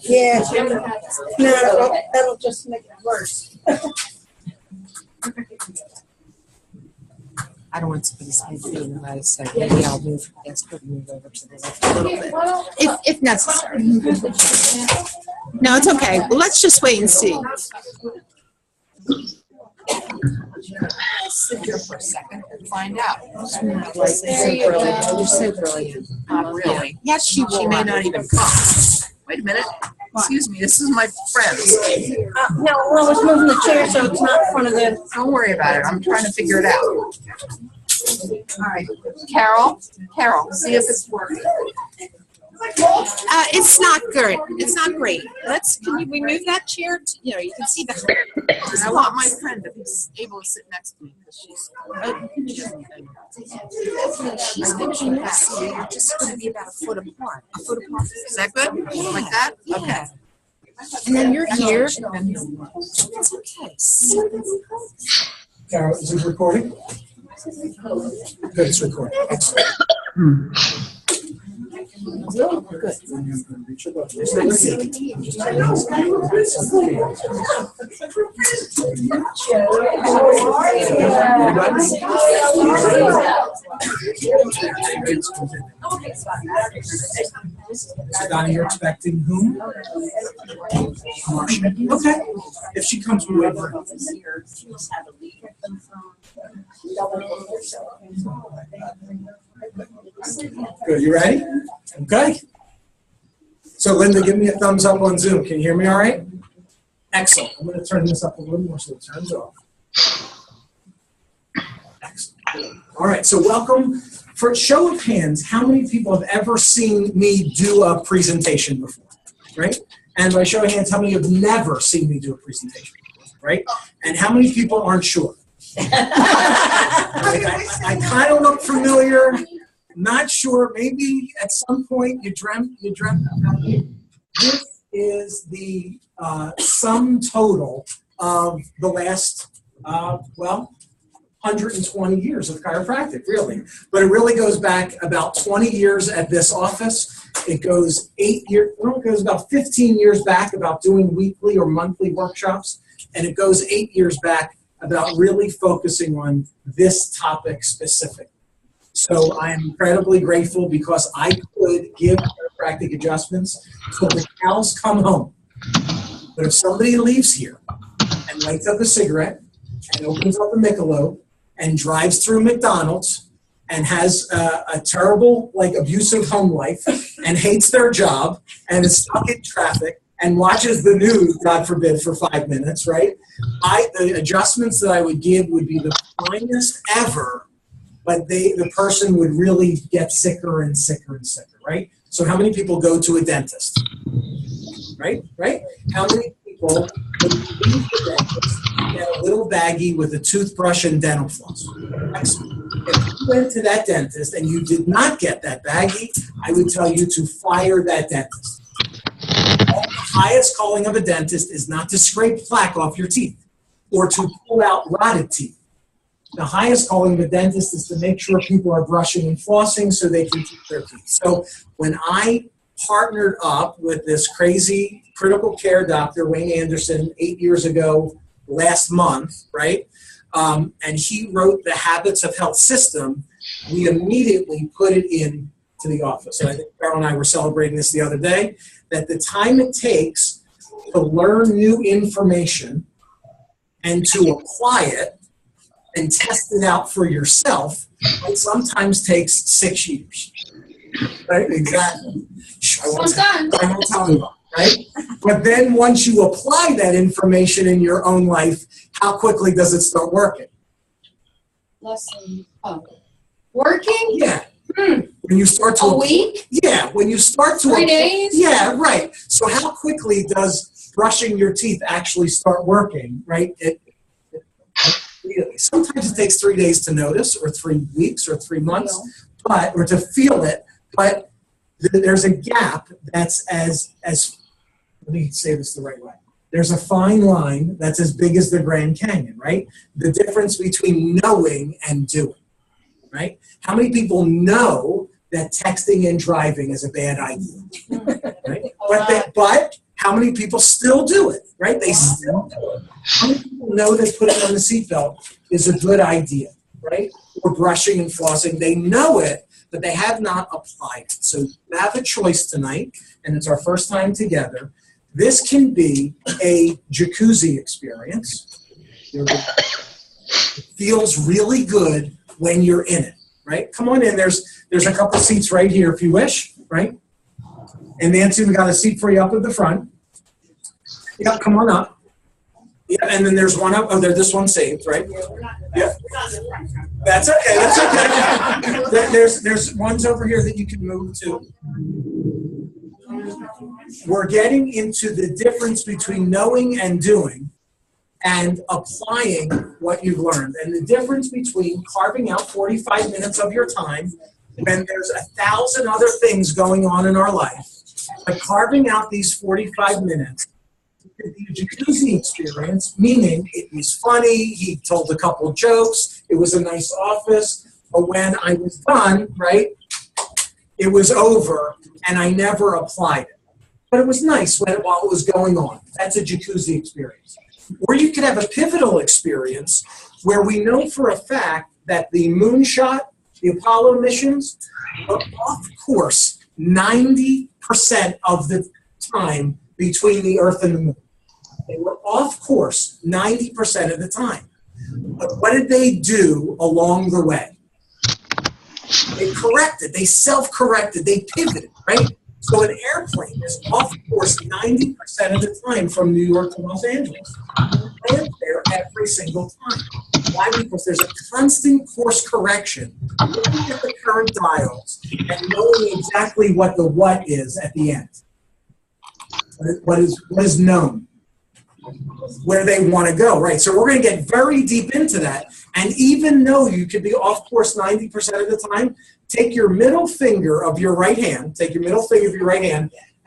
Yeah. No, that'll just make it worse. I don't want somebody's head being on the right side. Maybe I'll move, ask her to move over to the left a little bit, if necessary. No, it's okay. Well, let's just wait and see. Sit here for a second and find out. You're so brilliant. Not really. Yes, she may not even come. Wait a minute. Excuse me, this is my friend. No, I was moving the chair so it's not in front of them. Don't worry about it. I'm trying to figure it out. All right. Carol, see if it's working. It's not good. It's not great. Can we move that chair? You can see the. I want my friend to be able to sit next to me because she's going to be messy. You're just going to be about a foot apart. Is that good? Like that? Yeah. Okay. And then you're here. It's okay. Carol, is it recording? Good, it's recording. Excellent. Good. So Donna, you're expecting whom? Marcia. Okay. If she comes, we wait for her. Good, you ready? Okay. So Linda, give me a thumbs up on Zoom. Can you hear me all right? Excellent. I'm going to turn this up a little more so it turns off. Excellent. All right, so welcome. For a show of hands, how many people have ever seen me do a presentation before, right? And by show of hands, how many have never seen me do a presentation before, right? And how many people aren't sure? I kind of look familiar. Not sure. Maybe at some point you dreamt about it. This is the sum total of the last 120 years of chiropractic, really. But it really goes back about 20 years at this office. It goes 8 years. Well, it goes about 15 years back about doing weekly or monthly workshops, and it goes 8 years back about really focusing on this topic specifically. So I am incredibly grateful because I could give chiropractic adjustments till the cows come home. But if somebody leaves here and lights up a cigarette and opens up a Michelob and drives through McDonald's and has a terrible, abusive home life and hates their job and is stuck in traffic and watches the news, God forbid, for 5 minutes, right? The adjustments that I would give would be the finest ever, but the person would really get sicker and sicker and sicker, right? So how many people go to a dentist? Right? How many people would leave the dentist and get a little baggie with a toothbrush and dental floss? Excellent. If you went to that dentist and you did not get that baggie, I would tell you to fire that dentist. The highest calling of a dentist is not to scrape plaque off your teeth or to pull out rotted teeth. The highest calling of a dentist is to make sure people are brushing and flossing so they can keep their teeth. So when I partnered up with this crazy critical care doctor, Wayne Anderson, 8 years ago last month, right? And he wrote the Habits of Health system, we immediately put it in to the office. And I think Carol and I were celebrating this the other day, that the time it takes to learn new information and to apply it and test it out for yourself, it sometimes takes 6 years. Right? Exactly. I won't tell you, right? But then once you apply that information in your own life, how quickly does it start working? Working? Yeah. When you start to a week? Yeah, when you start to 3 days? Yeah, right. So how quickly does brushing your teeth actually start working, right? Sometimes it takes 3 days to notice, or 3 weeks, or 3 months, or to feel it. But there's a gap that's as let me say this the right way. there's a fine line that's as big as the Grand Canyon, right? The difference between knowing and doing, right? How many people know that texting and driving is a bad idea, right? But how many people still do it, right? They still do it. How many people know that putting on the seatbelt is a good idea, right? Or brushing and flossing, they know it, but they have not applied it. So you have a choice tonight, and it's our first time together. This can be a jacuzzi experience. It feels really good when you're in it, right? Come on in. There's a couple seats right here if you wish, right? And Nancy, we got a seat for you up at the front. Yeah, come on up. Yeah, and then there's one up. Oh, this one's saved, right? Yeah. That's okay. That's okay. There's ones over here that you can move to. We're getting into the difference between knowing and doing and applying what you've learned. And the difference between carving out 45 minutes of your time when there's 1,000 other things going on in our life, but carving out these 45 minutes, the jacuzzi experience, meaning it was funny, he told a couple jokes, it was a nice office, but when I was done, right, it was over and I never applied it. But it was nice while it was going on. That's a jacuzzi experience. Or you could have a pivotal experience where we know for a fact that the moonshot, the Apollo missions, were off course 90% of the time between the Earth and the Moon. They were off course 90% of the time. But what did they do along the way? They corrected, they self-corrected, they pivoted, right? So an airplane is off course 90% of the time from New York to Los Angeles. They land there every single time. Why? Because there's a constant course correction, looking at the current dials and knowing exactly what the what is at the end. What is known, where they want to go, right? So we're going to get very deep into that. And even though you could be off course 90% of the time, take your middle finger of your right hand,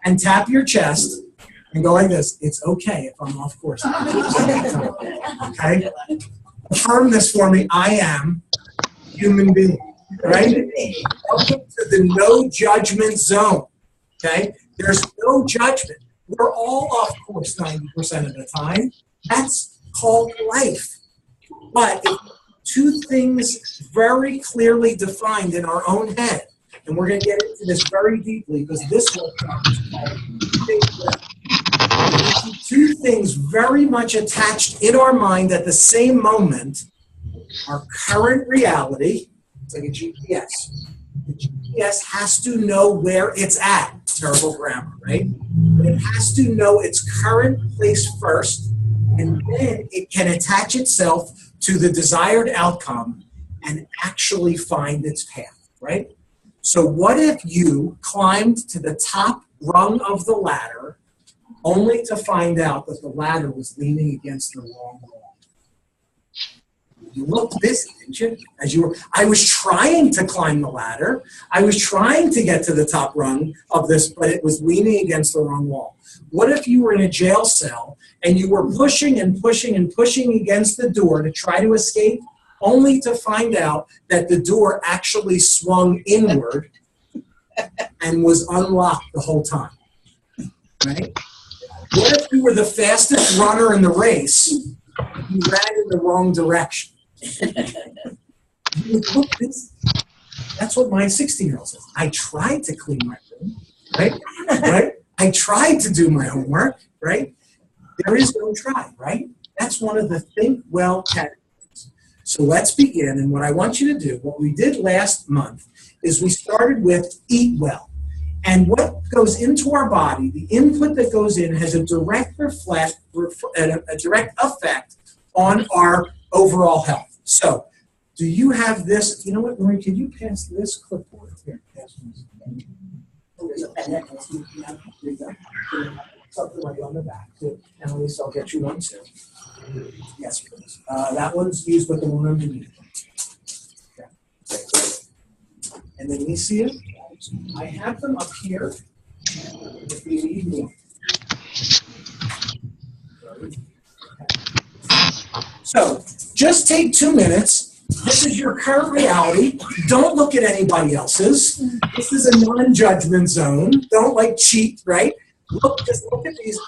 and tap your chest and go like this. It's okay if I'm off course. Okay? Affirm this for me. I am human being, right? Welcome to the no judgment zone, okay? There's no judgment. We're all off course 90% of the time. That's called life. But if two things very clearly defined in our own head, and we're going to get into this very deeply because this will come. Two things very much attached in our mind at the same moment, our current reality, it's like a GPS. The GPS has to know where it's at. Terrible grammar, right? But it has to know its current place first, and then it can attach itself to the desired outcome and actually find its path, right? So what if you climbed to the top rung of the ladder only to find out that the ladder was leaning against the wrong wall? You looked busy, didn't you? I was trying to climb the ladder. I was trying to get to the top rung of this, but it was leaning against the wrong wall. What if you were in a jail cell and you were pushing and pushing and pushing against the door to try to escape, only to find out that the door actually swung inward and was unlocked the whole time, right? What if you were the fastest runner in the race and you ran in the wrong direction? That's what my 16-year-old says. I tried to clean my room, right? I tried to do my homework, right? There is no try, right? That's one of the think well categories. So let's begin. And what I want you to do, what we did last month, is we started with eat well. And what goes into our body, the input that goes in, has a direct effect on our overall health. So, do you have this? You know what, Marie? Can you pass this clipboard here? Pass this. Something like on the back. And at least I'll get you one too. Yes, please. That one's used with the one underneath. Okay. And then you see it. I have them up here if you need more. So just take 2 minutes. This is your current reality. Don't look at anybody else's. This is a non-judgment zone. Don't like cheat, right? Just look at these.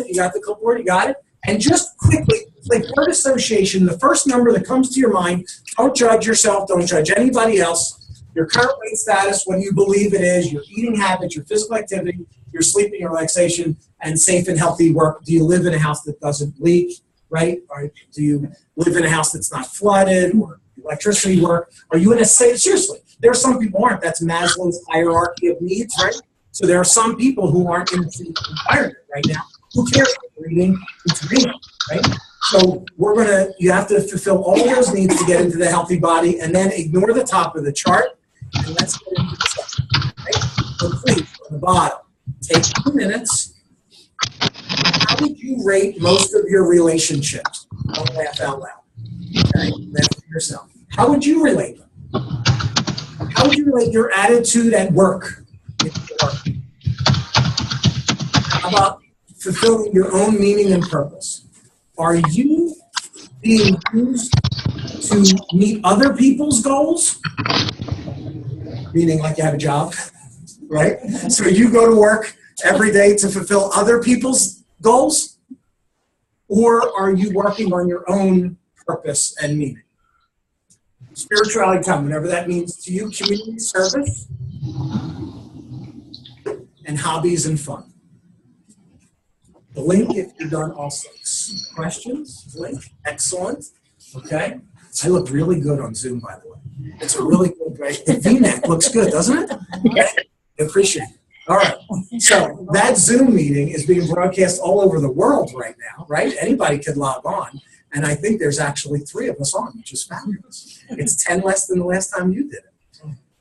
You got the clipboard, you got it? And just quickly, like word association, the first number that comes to your mind, don't judge yourself, don't judge anybody else. Your current weight status, what you believe it is, your eating habits, your physical activity, your sleeping and relaxation, and safe and healthy work. Do you live in a house that doesn't leak, right? Or do you live in a house that's not flooded, or electricity work? Are you in a safe, seriously, there are some people who aren't. That's Maslow's hierarchy of needs, right? So there are some people who aren't in the environment right now. Who cares what you're eating? It's real, right? So you have to fulfill all those needs to get into the healthy body, and then ignore the top of the chart, and let's get into the second, right? So please, on the bottom, take 2 minutes. How would you rate most of your relationships? Don't laugh out loud. Okay? Laugh to yourself. How would you relate them? How would you relate your attitude at work? How about fulfilling your own meaning and purpose? Are you being used to meet other people's goals? Meaning like you have a job, right? So you go to work every day to fulfill other people's goals? Or are you working on your own purpose and meaning? Spirituality time, whatever that means to you, community service, and hobbies and fun. Blink if you've done all 6. Questions? Blink. Excellent. Okay. I look really good on Zoom, by the way. It's a really good, right? The V-neck looks good, doesn't it? Okay. I appreciate it. All right. So that Zoom meeting is being broadcast all over the world right now, right? Anybody could log on. And I think there's actually 3 of us on, which is fabulous. It's 10 less than the last time you did it.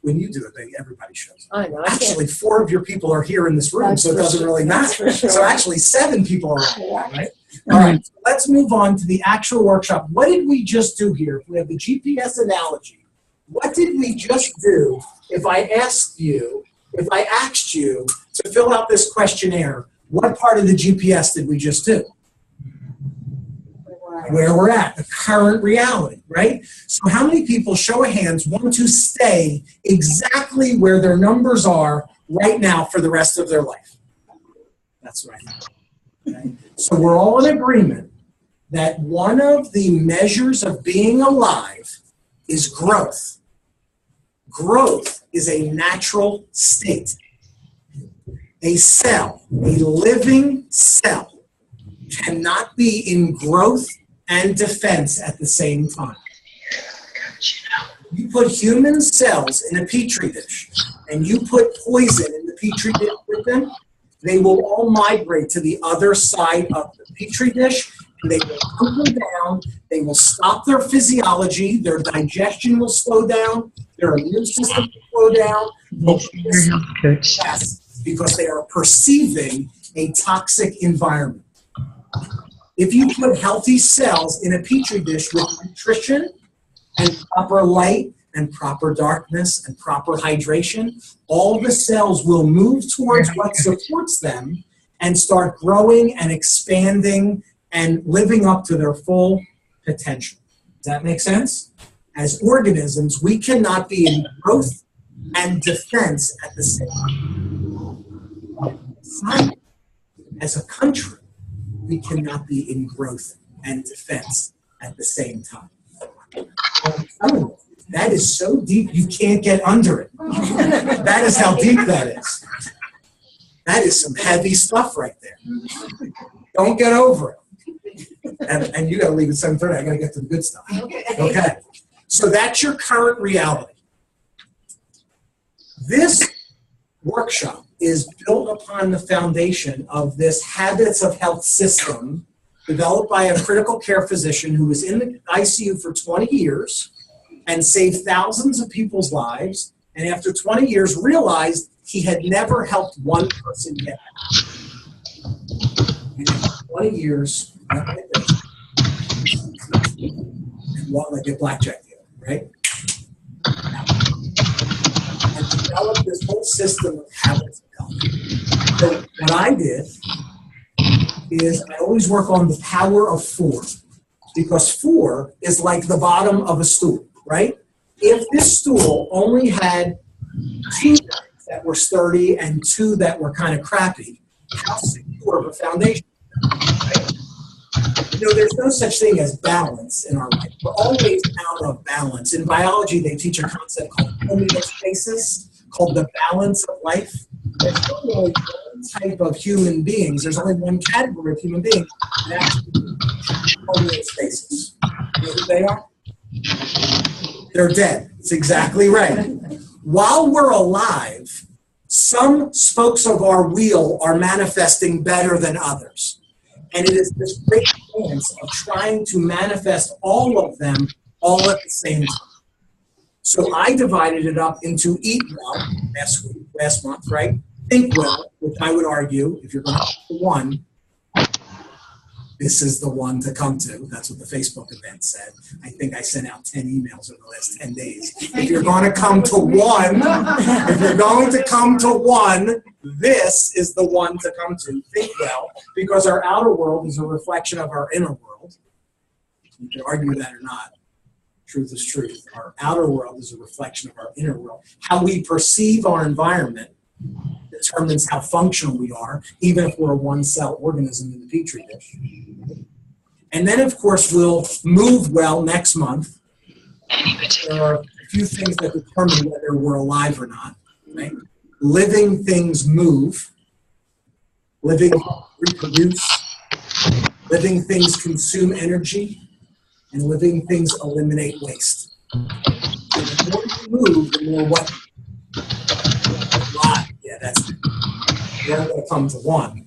When you do it, everybody shows. I know. Actually, 4 of your people are here in this room, so it doesn't really matter. Sure. So actually, 7 people are on, right? All right, so let's move on to the actual workshop. What did we just do here? If we have the GPS analogy, what did we just do if I asked you to fill out this questionnaire? What part of the GPS did we just do? Where we're at, the current reality, right? So how many people, show of hands, want to stay exactly where their numbers are right now for the rest of their life? That's right. Okay? So we're all in agreement that one of the measures of being alive is growth. Growth is a natural state. A cell, a living cell, cannot be in growth and defense at the same time. You put human cells in a petri dish and you put poison in the petri dish with them, they will all migrate to the other side of the petri dish, and they will hunker down, they will stop their physiology, their digestion will slow down, their immune system will slow down, because they are perceiving a toxic environment. If you put healthy cells in a petri dish with nutrition and proper light and proper darkness and proper hydration, all the cells will move towards what supports them and start growing and expanding and living up to their full potential. Does that make sense? As organisms, we cannot be in growth and defense at the same time. As a country, we cannot be in growth and defense at the same time. That is so deep, you can't get under it. That is how deep that is. That is some heavy stuff right there. Don't get over it. And you got to leave at 7:30. I got to get to the good stuff. Okay. So that's your current reality. This workshop is built upon the foundation of this habits of health system developed by a critical care physician who was in the ICU for 20 years and saved thousands of people's lives, and after 20 years realized he had never helped one person get out. And after 20 years, like a blackjack deal, right? And developed this whole system of habits of health. So what I did is I always work on the power of 4. because 4 is like the bottom of a stool, right? If this stool only had 2 that were sturdy and 2 that were kind of crappy, how secure of a foundation? Right? You know, there's no such thing as balance in our life. We're always out of balance. In biology, they teach a concept called homeostasis, called the balance of life. There's only one type of human beings. There's only one category of human beings that actually homeostasis. You know who they are? They're dead. That's exactly right. While we're alive, some spokes of our wheel are manifesting better than others. And it is this great chance of trying to manifest all of them all at the same time. So I divided it up into eat well last month, right? Think well, which I would argue, if you're going to pick one, this is the one to come to. That's what the Facebook event said. I think I sent out 10 emails over the last 10 days. If you're going to come to one, this is the one to come to. Think well, because our outer world is a reflection of our inner world. You can argue that or not. Truth is truth. Our outer world is a reflection of our inner world. How we perceive our environment determines how functional we are, even if we're a one-cell organism in the petri dish. And then, of course, we'll move well next month. There are a few things that determine whether we're alive or not. Right? Living things move. Living reproduce. Living things consume energy. And living things eliminate waste. So the more you move, the more what? Alive. Yeah, that's it. We're going to come to one.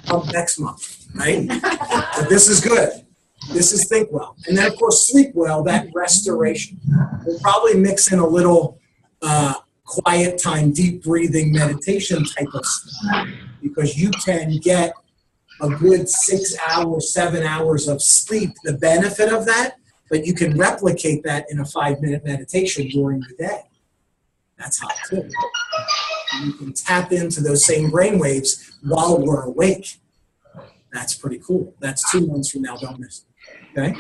Come next month, right? But this is good. This is think well. And then, of course, sleep well, that restoration. We'll probably mix in a little quiet time, deep breathing meditation type of stuff, because you can get a good 6 hours, 7 hours of sleep, the benefit of that, but you can replicate that in a 5-minute meditation during the day. That's hot too. You can tap into those same brain waves while we're awake. That's pretty cool. That's 2 months from now, don't miss it. Okay?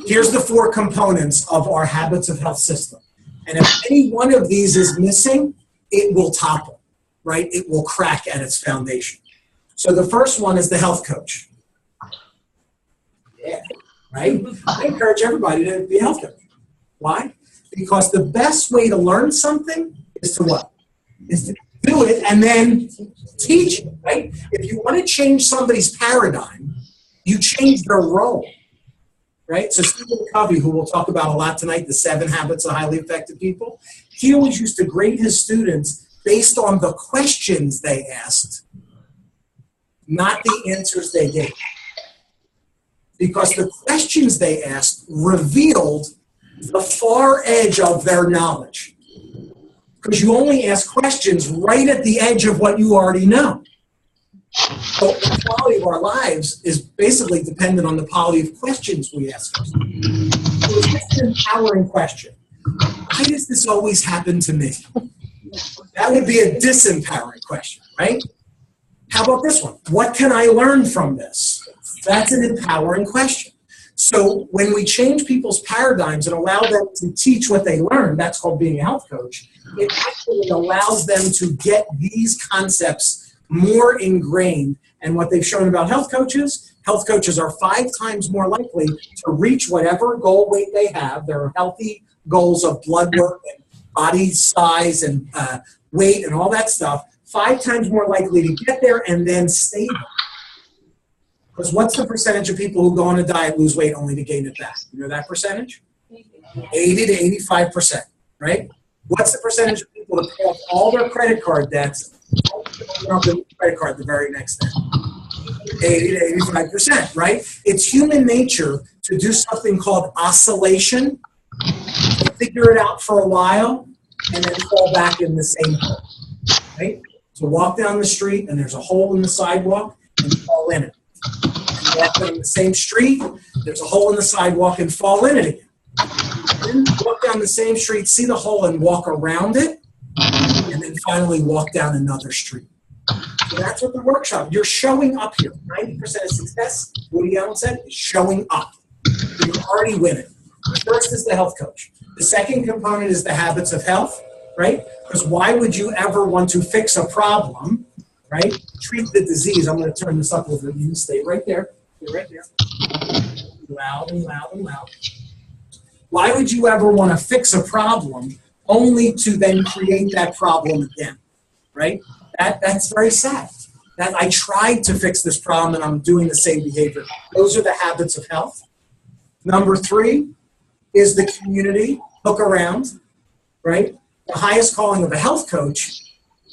Here's the 4 components of our habits of health system. And if any one of these is missing, it will topple, right? It will crack at its foundation. So the first one is the health coach. Yeah, right? I encourage everybody to be a health coach. Why? Because the best way to learn something is to what? Is to do it and then teach it, right? If you want to change somebody's paradigm, you change their role, right? So Stephen Covey, who we'll talk about a lot tonight, the 7 Habits of Highly Effective People, he always used to grade his students based on the questions they asked, not the answers they gave. Because the questions they asked revealed the far edge of their knowledge. Because you only ask questions right at the edge of what you already know. So the quality of our lives is basically dependent on the quality of questions we ask ourselves. So it's an empowering question. Why does this always happen to me? That would be a disempowering question, right? How about this one? What can I learn from this? That's an empowering question. So when we change people's paradigms and allow them to teach what they learn, that's called being a health coach, it actually allows them to get these concepts more ingrained. And what they've shown about health coaches are 5 times more likely to reach whatever goal weight they have. Their healthy goals of blood work and body size and weight and all that stuff, 5 times more likely to get there and then stay there. Because what's the percentage of people who go on a diet, lose weight, only to gain it back? You know that percentage? 80 to 85%, right? What's the percentage of people that pay off all their credit card debts, open up the credit card the very next day? 80 to 85%, right? It's human nature to do something called oscillation, to figure it out for a while, and then fall back in the same hole, right? So walk down the street, and there's a hole in the sidewalk, and you fall in it. And walk down the same street, there's a hole in the sidewalk, and fall in it again. And then walk down the same street, see the hole, and walk around it, and then finally walk down another street. So that's what the workshop, you're showing up here. 90% of success, Woody Allen said, is showing up. You're already winning. The first is the health coach. The second component is the habits of health, right? Because why would you ever want to fix a problem, right? Treat the disease. I'm going to turn this up a little bit. You can stay right there. Stay right there. Loud and loud and loud. Why would you ever want to fix a problem only to then create that problem again, right? That's very sad. That I tried to fix this problem and I'm doing the same behavior. Those are the habits of health. Number 3 is the community. Look around, right? The highest calling of a health coach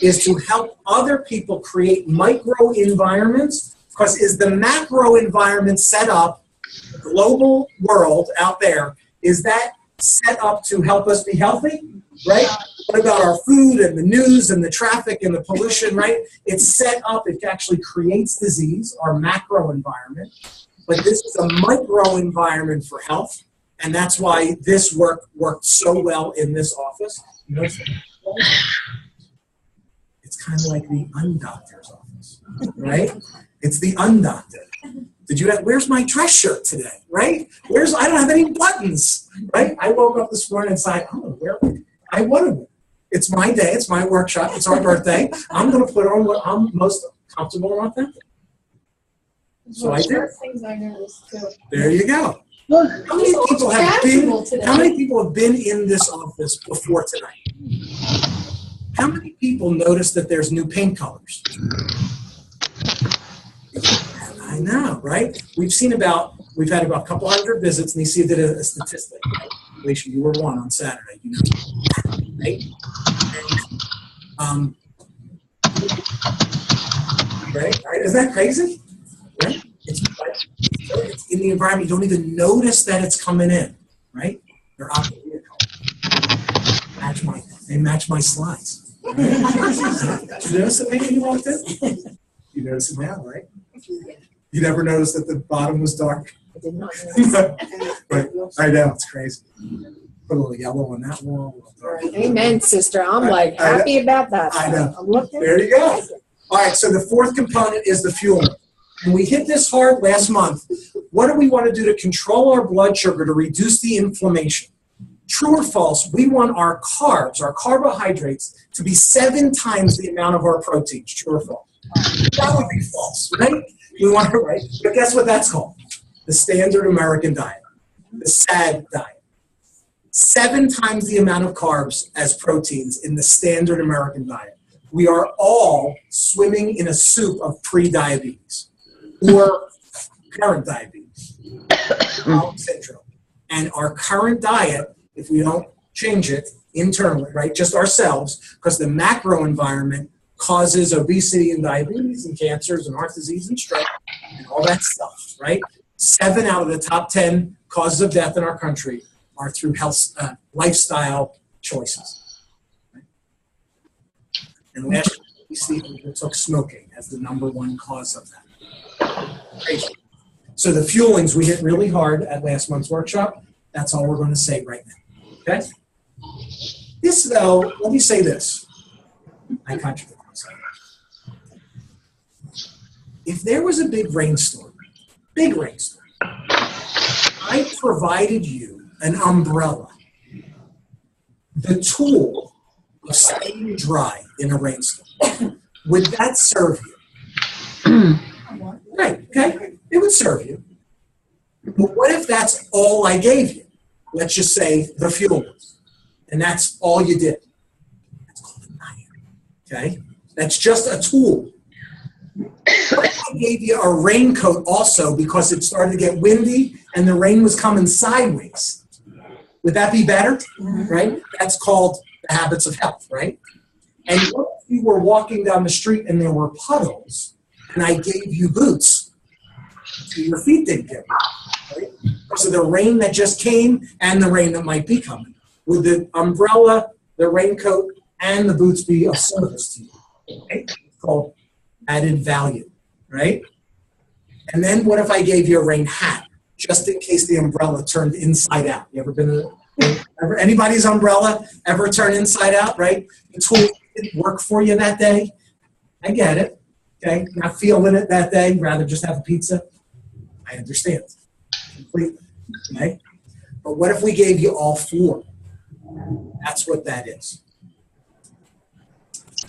is to help other people create micro environments, because is the macro environment set up, the global world out there, is that set up to help us be healthy, right? What about our food and the news and the traffic and the pollution, right? It's set up, it actually creates disease, our macro environment. But this is a micro environment for health, and that's why this worked so well in this office. You know, it's kind of like the undoctor's office, right? It's the undoctor. Where's my dress shirt today, right? I don't have any buttons, right? I woke up this morning and said, I'm going to wear it. I want to wear it. It's my day. It's my workshop. It's our birthday. I'm going to put on what I'm most comfortable and authentic. So I did. Things I noticed too. There you go. How many people have been in this office before tonight? How many people notice that there's new paint colors? I know, right? We've had about a couple hundred visits, and you see that a statistic. Right? Alicia, you were one on Saturday, you know, right? And, right? Isn't that crazy? Right? It's in the environment. You don't even notice that it's coming in, right? They're out the vehicle. They match my slides. Right? Did you notice it when you walked in? You notice it now, right? You never noticed that the bottom was dark? I did not notice. Right. I know, it's crazy. Put a little yellow on that wall. Amen, sister. I'm happy about that. I know. I'm looking. There you go. All right, so the fourth component is the fueling. And we hit this hard last month. What do we want to do to control our blood sugar to reduce the inflammation? True or false, we want our carbs, our carbohydrates, to be 7 times the amount of our proteins. True or false? That would be false, right? We want to, right? But guess what that's called? The standard American diet, the SAD diet. 7 times the amount of carbs as proteins in the standard American diet. We are all swimming in a soup of pre-diabetes or current diabetes, syndrome. And our current diet, if we don't change it internally, right, just ourselves, because the macro environment causes obesity and diabetes and cancers and heart disease and stroke and all that stuff, right? 7 out of the top 10 causes of death in our country are through health, lifestyle choices. Right? And last year, we took smoking as the #1 cause of that. Crazy. So the fuelings we hit really hard at last month's workshop. That's all we're going to say right now. Okay? This, though, let me say this. I contradict myself. If there was a big rainstorm, I provided you an umbrella, the tool of staying dry in a rainstorm. Would that serve you? Right, okay? It would serve you. But what if that's all I gave you? Let's just say the fuel. And that's all you did. That's called a diet, okay? That's just a tool. What if I gave you a raincoat also because it started to get windy and the rain was coming sideways? Would that be better? Right? That's called the habits of health, right? And what if you were walking down the street and there were puddles and I gave you boots so your feet didn't get wet, right? Because of the rain that just came and the rain that might be coming. Would the umbrella, the raincoat, and the boots be of service to you? Right? It's called added value, right? And then what if I gave you a rain hat, just in case the umbrella turned inside out? You ever been anybody's umbrella ever turn inside out, right? The tool didn't work for you that day. I get it. Okay, not feeling it that day, rather just have a pizza. I understand completely. Okay, but what if we gave you all 4? That's what that is.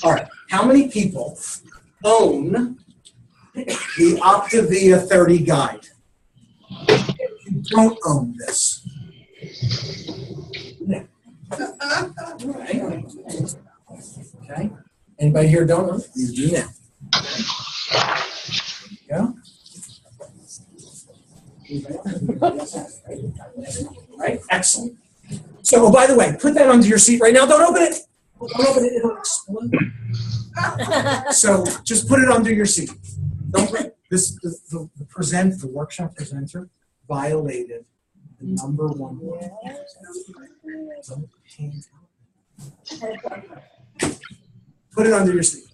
All right, how many people own the Optavia 30 guide? You don't own this. No. Right. Okay. Anybody here don't own it? You do now. There you go. Right. Excellent. So, oh, by the way, put that under your seat right now. Don't open it. Don't open it. It'll explode. So just put it under your seat. Don't the workshop presenter violated the number 1 rule. Put it under your seat.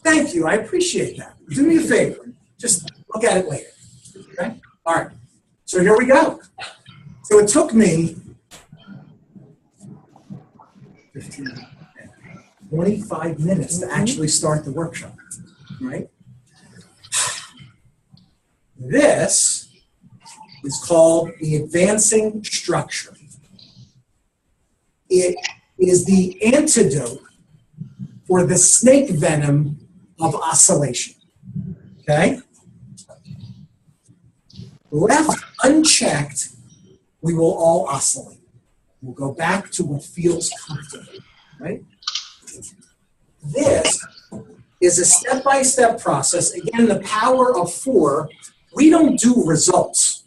Thank you. I appreciate that. Do me a favor. Just look at it later. Okay? All right. So here we go. So it took me 25 minutes to actually start the workshop, right? This is called the advancing structure. It is the antidote for the snake venom of oscillation, okay? Left unchecked, we will all oscillate. We'll go back to what feels comfortable, right? This is a step-by-step process. Again, the power of 4. We don't do results.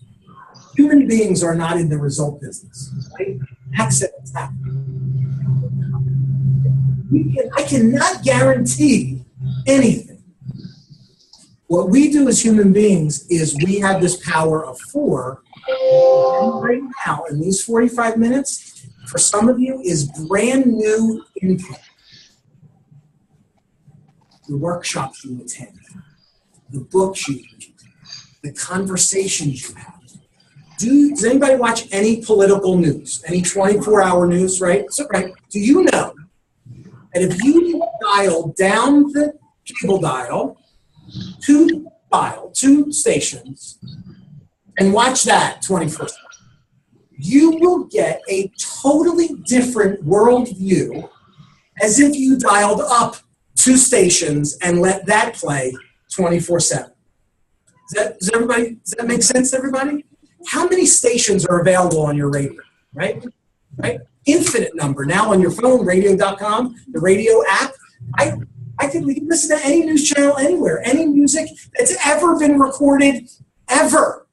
Human beings are not in the result business, right? Accidents happen. I cannot guarantee anything. What we do as human beings is we have this power of 4. And right now, in these 45 minutes, for some of you, is brand new input. The workshops you attend, the books you read, the conversations you have. Does anybody watch any political news, any 24-hour news, right? So, right? Do you know that if you dial down the cable dial, 2 stations, and watch that 24/7, you will get a totally different worldview as if you dialed up 2 stations and let that play 24/7. Does that make sense to everybody? How many stations are available on your radio, right? Infinite number. Now on your phone, radio.com, the radio app. We can listen to any news channel anywhere, any music that's ever been recorded, ever,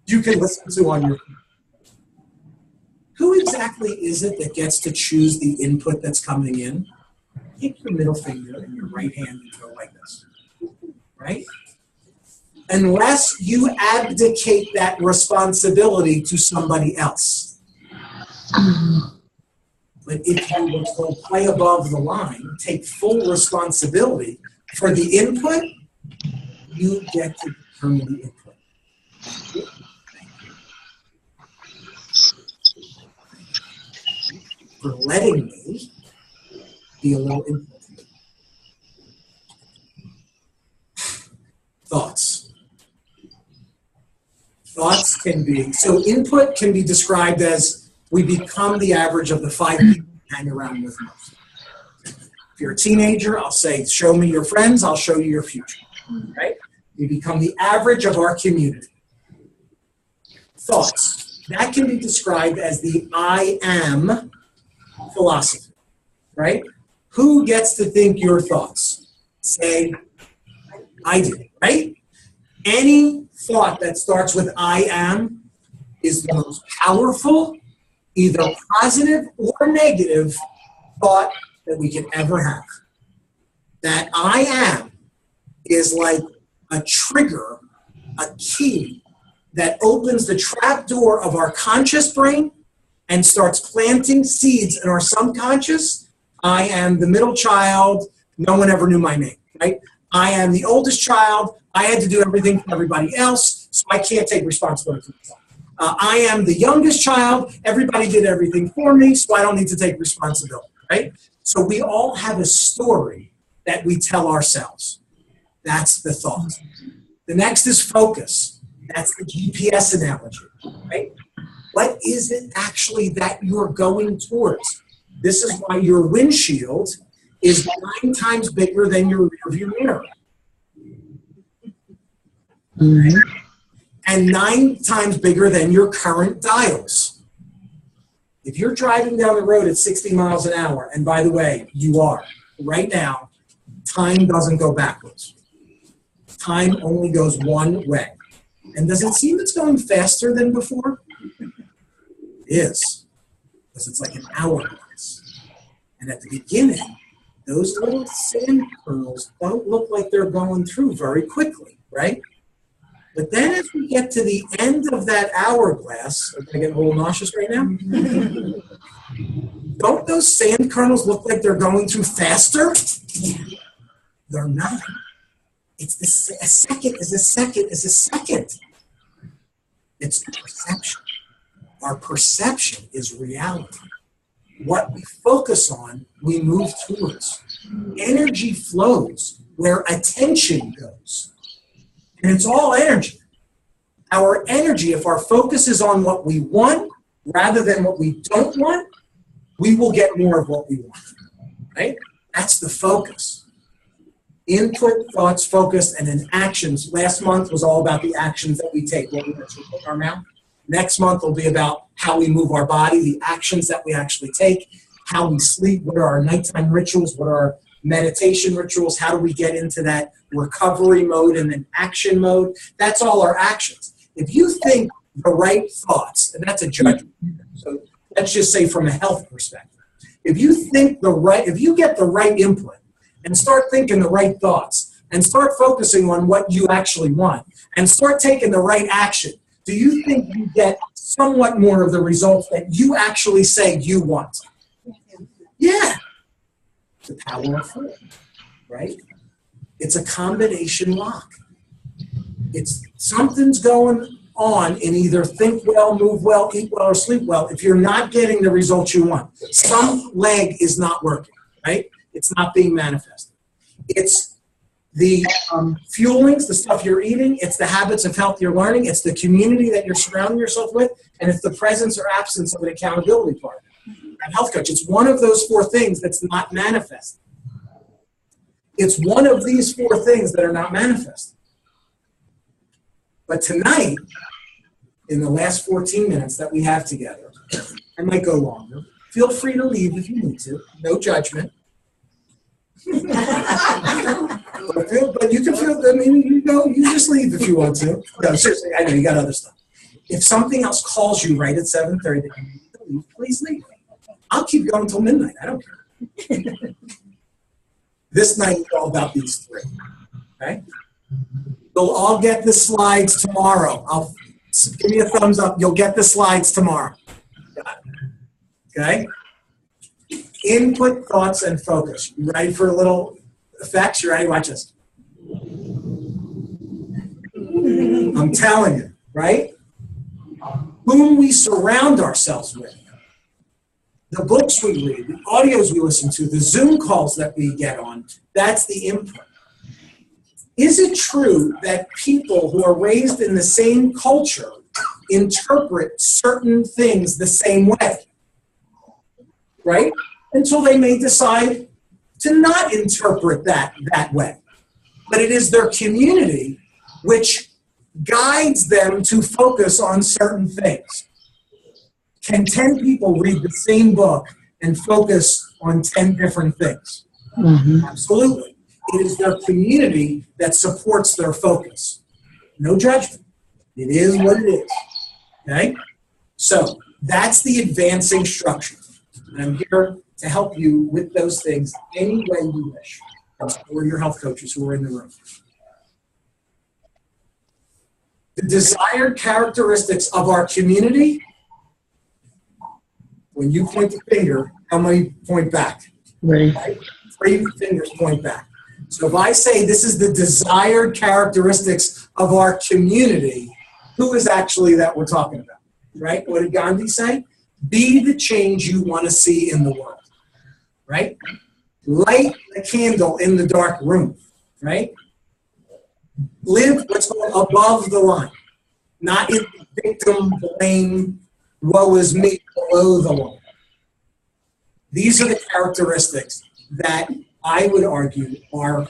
you can listen to on your phone. Who exactly is it that gets to choose the input that's coming in? Take your middle finger in your right hand and go like this, right? Unless you abdicate that responsibility to somebody else. But if you were to play above the line, take full responsibility for the input, you get to determine the input. For letting me be a little input. Thoughts. Thoughts can be, so input can be described as we become the average of the 5 people we hang around with most. If you're a teenager, I'll say, show me your friends, I'll show you your future, right? We become the average of our community. Thoughts. That can be described as the I am philosophy, right? Who gets to think your thoughts? Say, I do, right? Any thought that starts with I am is the most powerful, either positive or negative thought that we can ever have. That I am is like a trigger, a key that opens the trap door of our conscious brain and starts planting seeds in our subconscious. I am the middle child. No one ever knew my name, right? I am the oldest child. I had to do everything for everybody else, so I can't take responsibility for myself. I am the youngest child. Everybody did everything for me, so I don't need to take responsibility, right? So we all have a story that we tell ourselves. That's the thought. The next is focus. That's the GPS analogy, right? What is it actually that you're going towards? This is why your windshield is 9 times bigger than your rearview mirror. Right? And 9 times bigger than your current dials. If you're driving down the road at 60 miles an hour, and by the way, you are, right now, time doesn't go backwards. Time only goes one way. And does it seem it's going faster than before? It is. Because it's like an hourglass. And at the beginning, those little sand kernels don't look like they're going through very quickly, right? But then as we get to the end of that hourglass, am I getting a little nauseous right now? Don't those sand kernels look like they're going through faster? They're not. It's a second is a second is a second. It's perception. Our perception is reality. What we focus on, we move towards. Energy flows where attention goes. And it's all energy. Our energy, if our focus is on what we want rather than what we don't want, we will get more of what we want. Right? That's the focus. Input, thoughts, focus, and then actions. Last month was all about the actions that we take, what we put in our mouth. Next month will be about how we move our body, the actions that we actually take, how we sleep, what are our nighttime rituals, what are our meditation rituals, how do we get into that recovery mode and then action mode. That's all our actions. If you think the right thoughts, and that's a judgment, so let's just say from a health perspective, if you get the right input and start thinking the right thoughts and start focusing on what you actually want and start taking the right action, do you think you get somewhat more of the results that you actually say you want? Yeah. The power of four, right? It's a combination lock. It's something's going on in either think well, move well, eat well, or sleep well. If you're not getting the results you want, some leg is not working, right? It's not being manifested. It's the fuelings, the stuff you're eating. It's the habits of health you're learning. It's the community that you're surrounding yourself with. And it's the presence or absence of an accountability partner. And health coach, it's one of those 4 things that's not manifested. It's one of these 4 things that are not manifested. But tonight, in the last 14 minutes that we have together, I might go longer. Feel free to leave if you need to. No judgment. But you can feel, you just leave if you want to. No, seriously, I know you got other stuff. If something else calls you right at 7:30 that you need to leave, please leave. I'll keep going until midnight. I don't care. This night is all about these 3. Okay? You'll all get the slides tomorrow. Give me a thumbs up. You'll get the slides tomorrow. Okay? Input, thoughts, and focus. You ready for a little effects? You ready? Watch this. I'm telling you, right? Whom we surround ourselves with. The books we read, the audios we listen to, the Zoom calls that we get on, that's the input. Is it true that people who are raised in the same culture interpret certain things the same way? Right? Until they may decide to not interpret that way. But it is their community which guides them to focus on certain things. Can 10 people read the same book and focus on 10 different things? Mm-hmm. Absolutely. It is their community that supports their focus. No judgment. It is what it is. Okay? So that's the advancing structure. And I'm here to help you with those things any way you wish. Or your health coaches who are in the room. The desired characteristics of our community. When you point the finger, how many point back? Right. 3 fingers point back. So if I say this is the desired characteristics of our community, who is actually that we're talking about? Right? What did Gandhi say? Be the change you want to see in the world. Right? Light a candle in the dark room. Right? Live what's called above the line, not in victim, blame, woe is me, below the line. These are the characteristics that I would argue are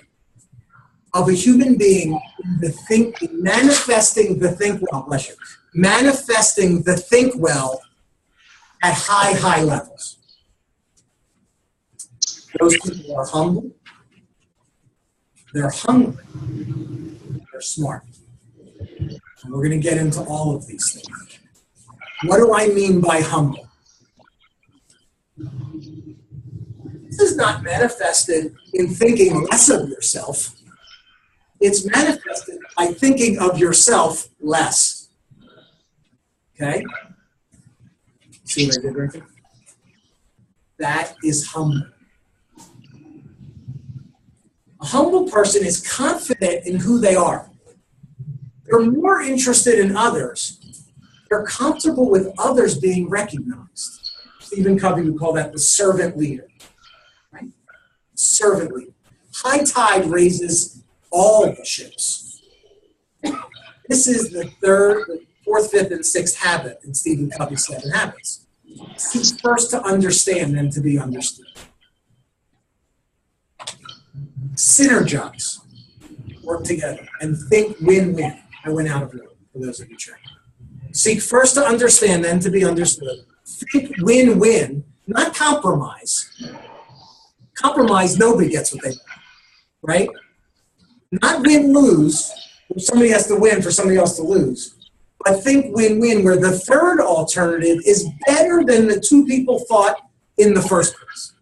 of a human being, manifesting the think well, bless you, manifesting the think well at high levels. Those people are humble, they're hungry, they're smart. And we're going to get into all of these things. What do I mean by humble? This is not manifested in thinking less of yourself. It's manifested by thinking of yourself less. Okay? See what I did right there? That is humble. A humble person is confident in who they are. They're more interested in others. They're comfortable with others being recognized. Stephen Covey would call that the servant leader. Right? Servant leader. High tide raises all the ships. This is the fourth, fifth, and sixth habit in Stephen Covey's 7 Habits. Seek first to understand, then to be understood. Synergize, work together, and think win-win. I went out of order for those of you training. Seek first to understand, then to be understood. Think win-win, not compromise. Compromise, nobody gets what they want, right? Not win-lose, where somebody has to win for somebody else to lose. But think win-win, where the third alternative is better than the two people thought in the first place.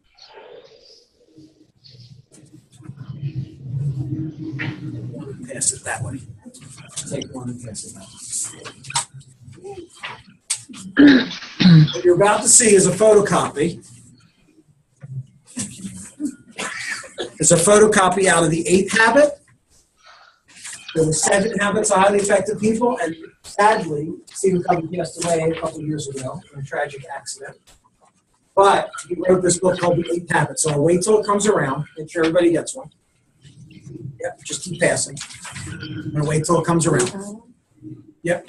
Pass it that way. Take one and pass it that way. What you're about to see is a photocopy. It's a photocopy out of the 8th habit. There were 7 habits of highly effective people, and sadly, Stephen Covey passed away a couple of years ago in a tragic accident. But he wrote this book called The 8th Habit, so I'll wait till it comes around. Make sure everybody gets one. Yep, just keep passing. I'm going to wait till it comes around. Yep.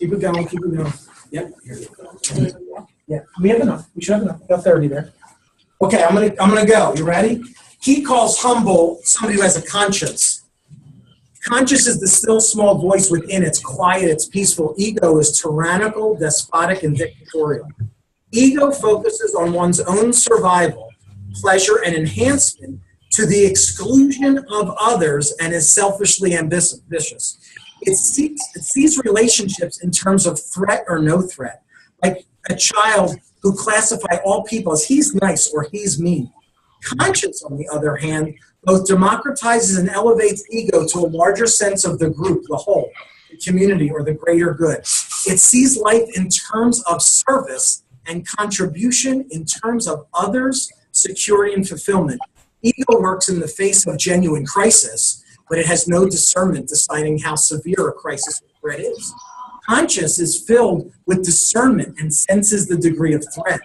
Keep it going, keep it going. Yep. Here you go. Yeah, we have enough. We should have enough. About 30 there. Okay, I'm gonna go. You ready? He calls humble somebody who has a conscience. Conscience is the still small voice within. It's quiet, it's peaceful. Ego is tyrannical, despotic, and dictatorial. Ego focuses on one's own survival, pleasure, and enhancement to the exclusion of others and is selfishly ambitious. It sees relationships in terms of threat or no threat, like a child who classify all people as he's nice or he's mean. Conscience, on the other hand, both democratizes and elevates ego to a larger sense of the group, the whole, the community, or the greater good. It sees life in terms of service and contribution in terms of others, security, and fulfillment. Ego works in the face of genuine crisis, but it has no discernment deciding how severe a crisis or threat is. Conscience is filled with discernment and senses the degree of threat.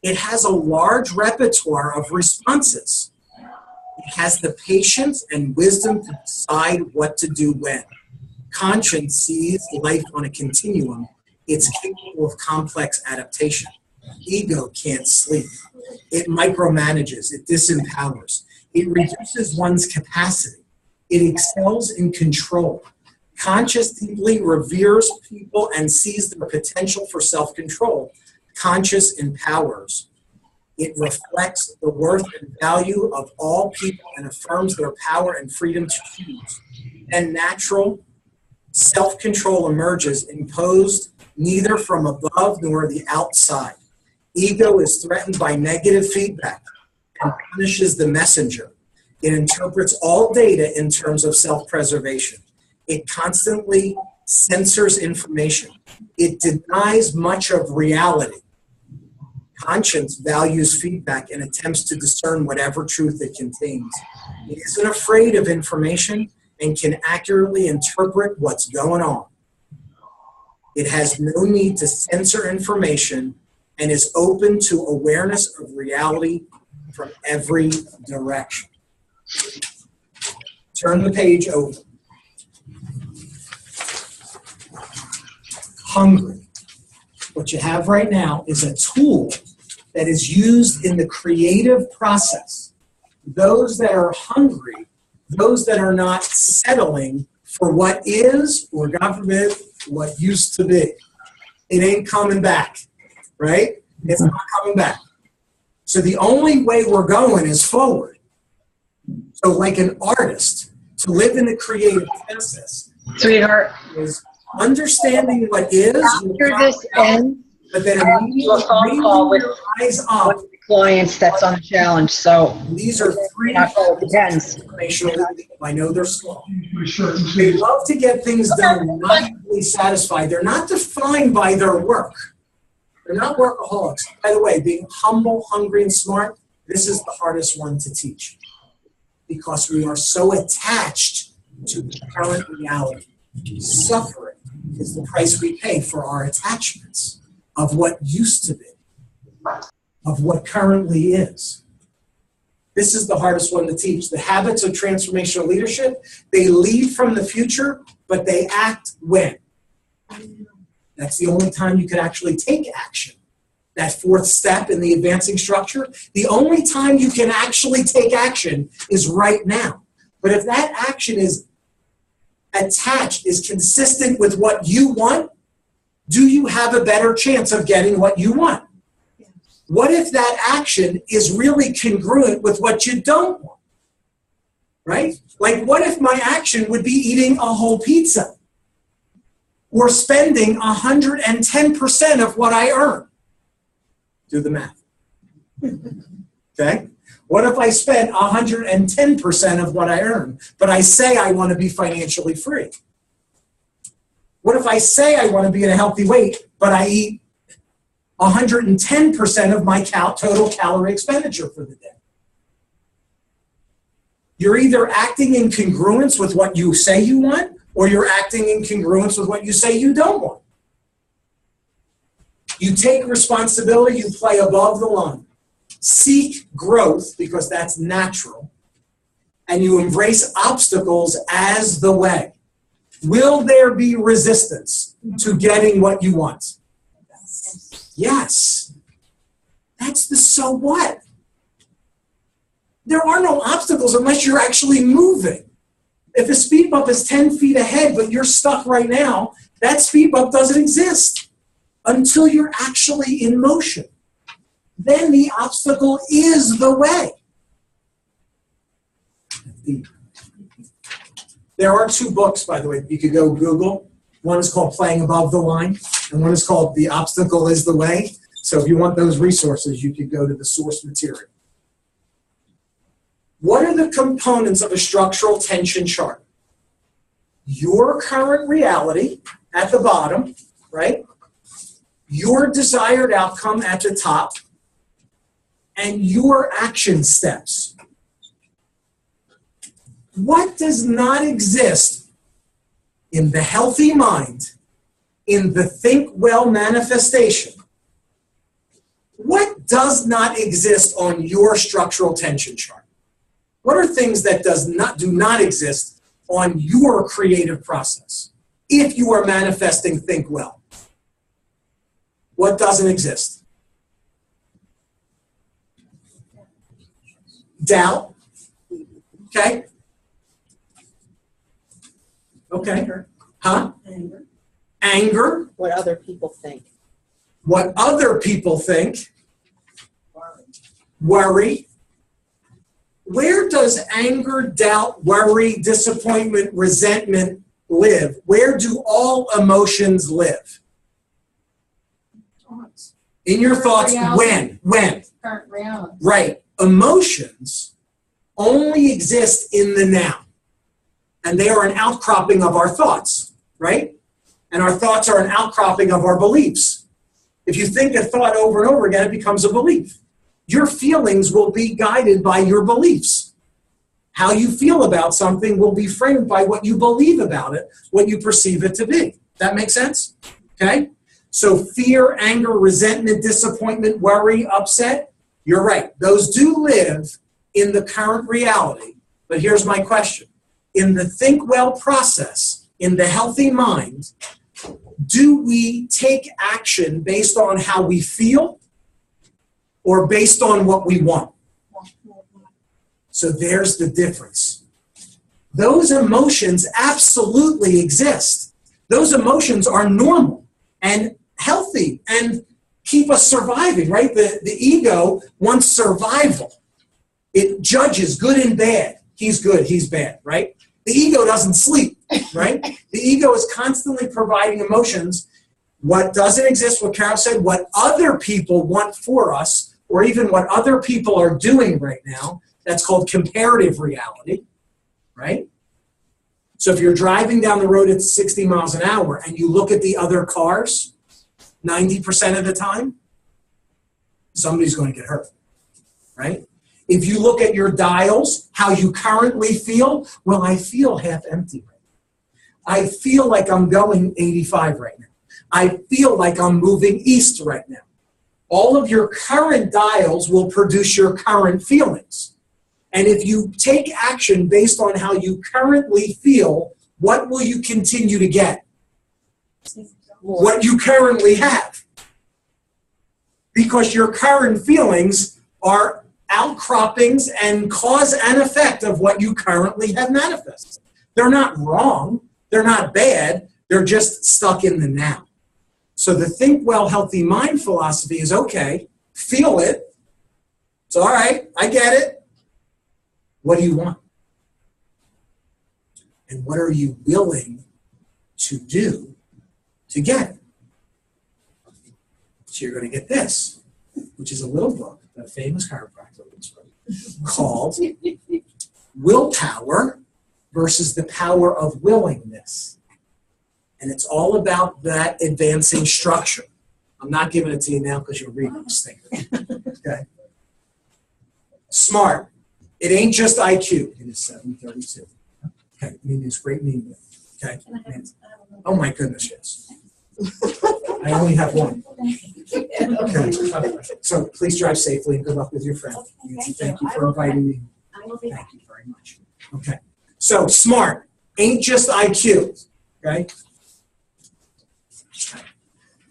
It has a large repertoire of responses. It has the patience and wisdom to decide what to do when. Conscience sees life on a continuum. It's capable of complex adaptation. Ego can't sleep. It micromanages. It disempowers. It reduces one's capacity. It excels in control. Conscious deeply reveres people and sees their potential for self-control. Conscious empowers. It reflects the worth and value of all people and affirms their power and freedom to choose. And natural self-control emerges, imposed neither from above nor the outside. Ego is threatened by negative feedback and punishes the messenger. It interprets all data in terms of self-preservation. It constantly censors information. It denies much of reality. Conscience values feedback and attempts to discern whatever truth it contains. It isn't afraid of information and can accurately interpret what's going on. It has no need to censor information and is open to awareness of reality from every direction. Turn the page over. Hungry. What you have right now is a tool that is used in the creative process. Those that are hungry, those that are not settling for what is, or God forbid, what used to be. It ain't coming back, right? It's not coming back. So the only way we're going is forward. So like an artist, to live in the creative process, Sweetheart, is understanding what is, after this ends, but then I have to do a phone call with your eyes up. one of the clients that's on the challenge, so These are three not all depends. informational. I know they're slow. They love to get things done, not equally satisfied. They're not defined by their work. They're not workaholics. By the way, being humble, hungry, and smart, this is the hardest one to teach because we are so attached to the current reality. Suffering is the price we pay for our attachments of what used to be, of what currently is. This is the hardest one to teach. The habits of transformational leadership, they lead from the future, but they act when? That's the only time you could actually take action. That fourth step in the advancing structure, the only time you can actually take action is right now. But if that action is attached, is consistent with what you want, do you have a better chance of getting what you want? What if that action is really congruent with what you don't want? Right? Like, what if my action would be eating a whole pizza? Or spending 110% of what I earn? Do the math. Okay? What if I spend 110% of what I earn, but I say I want to be financially free? What if I say I want to be in a healthy weight, but I eat 110% of my total calorie expenditure for the day? You're either acting in congruence with what you say you want, or you're acting in congruence with what you say you don't want. You take responsibility, you play above the line. Seek growth, because that's natural, and you embrace obstacles as the way. Will there be resistance to getting what you want? Yes. That's the so what. There are no obstacles unless you're actually moving. If a speed bump is 10 feet ahead, but you're stuck right now, that speed bump doesn't exist until you're actually in motion. Then the obstacle is the way. There are two books, by the way, you could go Google. One is called Playing Above the Line, and one is called The Obstacle is the Way. So if you want those resources, you could go to the source material. What are the components of a structural tension chart? Your current reality at the bottom, right? Your desired outcome at the top, and your action steps. What does not exist in the healthy mind, in the think well manifestation? What does not exist on your structural tension chart? What are things that do not exist on your creative process if you are manifesting think well? What doesn't exist? Doubt. Okay. Okay. Huh? Anger. What other people think. What other people think. Worry. Where does anger, doubt, worry, disappointment, resentment live? Where do all emotions live? In your thoughts. When? Current reality. Right. Emotions only exist in the now. And they are an outcropping of our thoughts, right? And our thoughts are an outcropping of our beliefs. If you think a thought over and over again, it becomes a belief. Your feelings will be guided by your beliefs. How you feel about something will be framed by what you believe about it, what you perceive it to be. That make sense? Okay? So fear, anger, resentment, disappointment, worry, upset, you're right. Those do live in the current reality. But here's my question. in the think well process, in the healthy mind, do we take action based on how we feel or based on what we want? So there's the difference. Those emotions absolutely exist. Those emotions are normal and healthy and keep us surviving, right? The ego wants survival. It judges good and bad. He's good, he's bad, right? The ego doesn't sleep, right? The ego is constantly providing emotions. What doesn't exist, what Carol said, what other people want for us, or even what other people are doing right now, that's called comparative reality, right? So if you're driving down the road at 60 miles an hour and you look at the other cars, 90% of the time, somebody's going to get hurt, right? If you look at your dials, how you currently feel, well, I feel half empty right now. I feel like I'm going 85 right now. I feel like I'm moving east right now. All of your current dials will produce your current feelings. And if you take action based on how you currently feel, what will you continue to get? What you currently have. Because your current feelings are outcroppings and cause and effect of what you currently have manifested. They're not wrong. They're not bad. They're just stuck in the now. So the think well, healthy mind philosophy is okay. Feel it. It's all right. I get it. What do you want? And what are you willing to do to get it? So you're going to get this, which is a little book that a famous chiropractor wrote called Willpower versus the Power of Willingness. And it's all about that advancing structure. I'm not giving it to you now because you're reading this thing. Okay. SMART. It ain't just IQ. It is 732. Okay. It's great meeting you. Okay. Oh my goodness, yes. I only have one. Okay. So please drive safely and good luck with your friend. Nancy, thank you for inviting me. Thank you very much. Okay. So SMART ain't just IQ. Okay.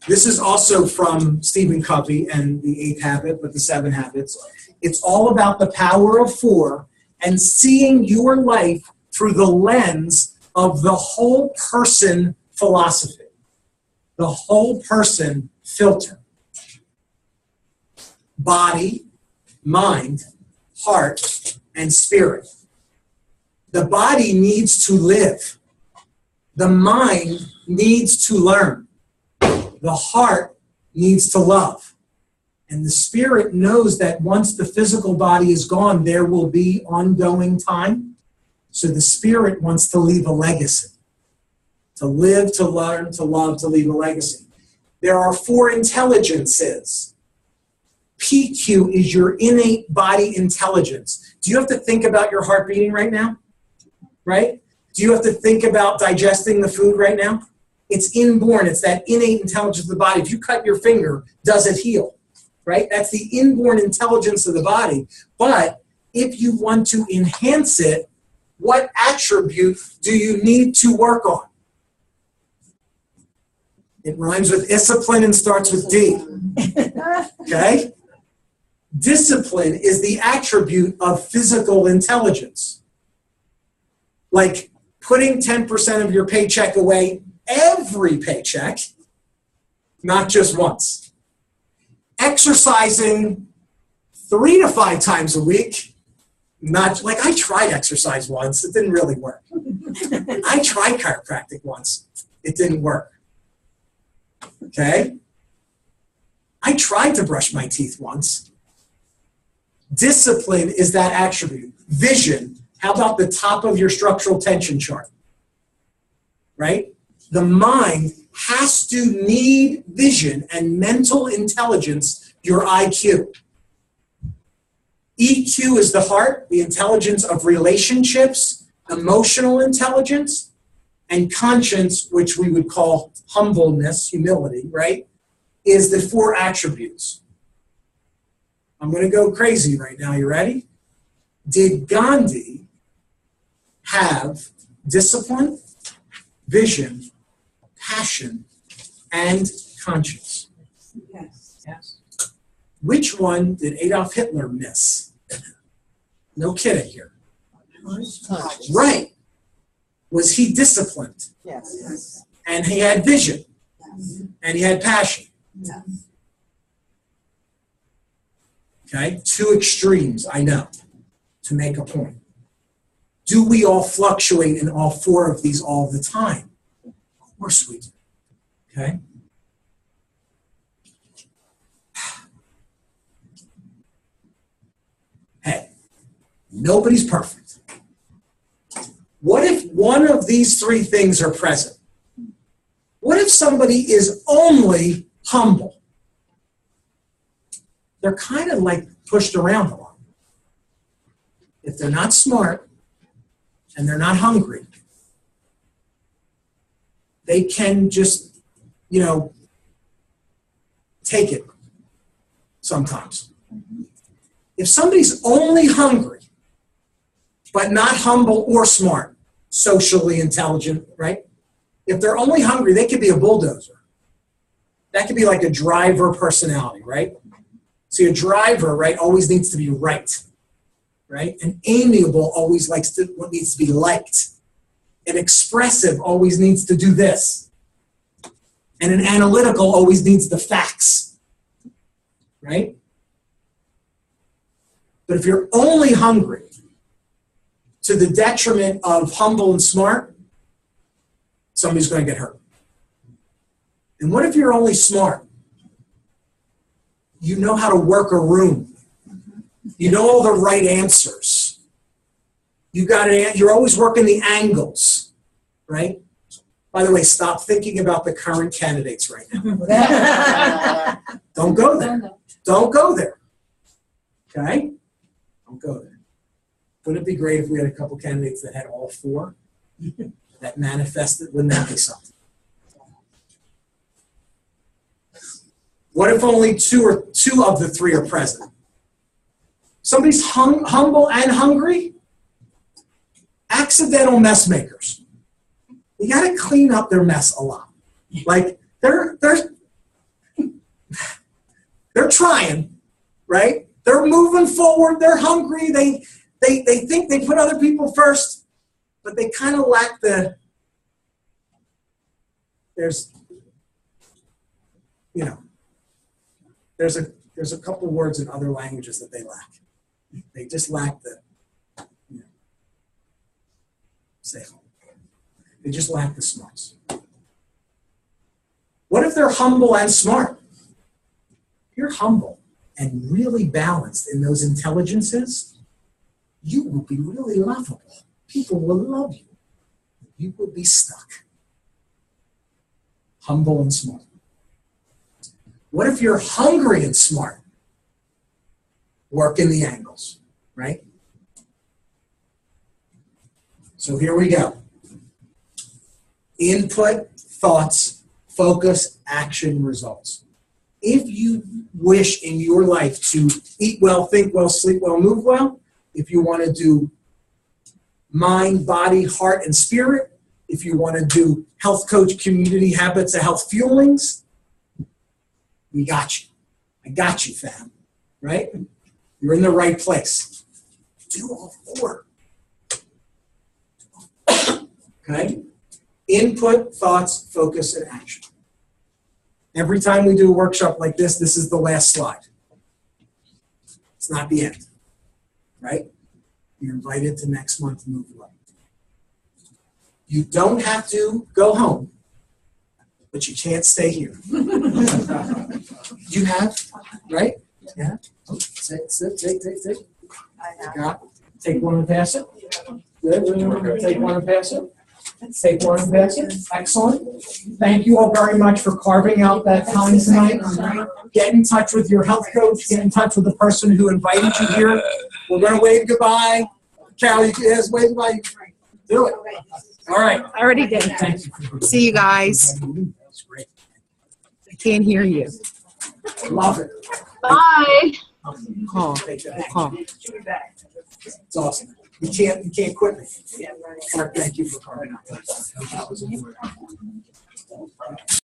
This is also from Stephen Covey and the 8th Habit, but the 7 Habits. It's all about the power of 4 and seeing your life through the lens of the whole person philosophy, the whole person filter. Body, mind, heart, and spirit. The body needs to live. The mind needs to learn. The heart needs to love. And the spirit knows that once the physical body is gone, there will be ongoing time. So the spirit wants to leave a legacy. To live, to learn, to love, to leave a legacy. There are 4 intelligences. PQ is your innate body intelligence. Do you have to think about your heart beating right now? Right? Do you have to think about digesting the food right now? It's inborn. It's that innate intelligence of the body. If you cut your finger, does it heal? Right? That's the inborn intelligence of the body. But if you want to enhance it, what attribute do you need to work on? It rhymes with discipline and starts with D. Okay? Discipline is the attribute of physical intelligence. Like putting 10% of your paycheck away every paycheck, not just once. Exercising 3 to 5 times a week, not like I tried exercise once, it didn't really work. I tried chiropractic once, it didn't work. Okay? I tried to brush my teeth once. Discipline is that attribute. Vision, how about the top of your structural tension chart? Right? The mind has to need vision and mental intelligence, your IQ. EQ is the heart, the intelligence of relationships, emotional intelligence, and conscience, which we would call humbleness, humility, right, is the 4 attributes. I'm going to go crazy right now. You ready? Did Gandhi have discipline, vision, passion, and conscience? Yes. Which one did Adolf Hitler miss? No kidding here. Right. Was he disciplined? Yes. And he had vision. And he had passion. Okay? Two extremes, I know, to make a point. Do we all fluctuate in all four of these all the time? Of course we do. Okay? Hey, nobody's perfect. What if one of these three things are present? What if somebody is only humble? They're kind of like pushed around a lot. If they're not smart and they're not hungry, they can just, take it sometimes. If somebody's only hungry, but not humble or smart, socially intelligent, right? If they're only hungry, they could be a bulldozer. That could be like a driver personality, right? See, a driver, right, always needs to be right? And amiable always needs to be liked. And expressive always needs to do this. And an analytical always needs the facts, right? But if you're only hungry to the detriment of humble and smart, somebody's going to get hurt. And what if you're only smart? You know how to work a room. You know all the right answers. You're always working the angles, right? By the way, stop thinking about the current candidates right now. Don't go there. Don't go there. Okay? Don't go there. Wouldn't it be great if we had a couple candidates that had all four that manifested? Wouldn't that be something? What if only two of the three are present? Somebody's humble and hungry? Accidental mess makers. You got to clean up their mess a lot. Like they're trying, right? They're moving forward. They're hungry. They think they put other people first, but they kind of lack there's a couple words in other languages that they lack. They just lack they just lack the smarts. What if they're humble and smart? If you're humble and really balanced in those intelligences, you will be really lovable. People will love you. You will be stuck. Humble and smart. What if you're hungry and smart? Work in the angles, right? So here we go. Input, thoughts, focus, action, results. If you wish in your life to eat well, think well, sleep well, move well, if you want to do mind, body, heart, and spirit, if you want to do health coach, community habits, and health fuelings, we got you. I got you, fam. Right? You're in the right place. Do all four. Okay? Input, thoughts, focus, and action. Every time we do a workshop like this is the last slide. It's not the end. Right? You're invited to next month Move Well. You don't have to go home, but you can't stay here. You have, right? Yeah. Oh, sit. Take one and pass it. Good. Take one and pass it. Take one and pass it. Excellent. Thank you all very much for carving out that time tonight. Get in touch with your health coach. Get in touch with the person who invited you here. We're going to wave goodbye. Carol, you can wave goodbye. Do it. All right. I already did. Thank you. See you guys. That's great. I can't hear you. Love it. Bye. Call. Take that. Call. It's awesome. You can't quit me. Mark, thank you for carving out that. That was important.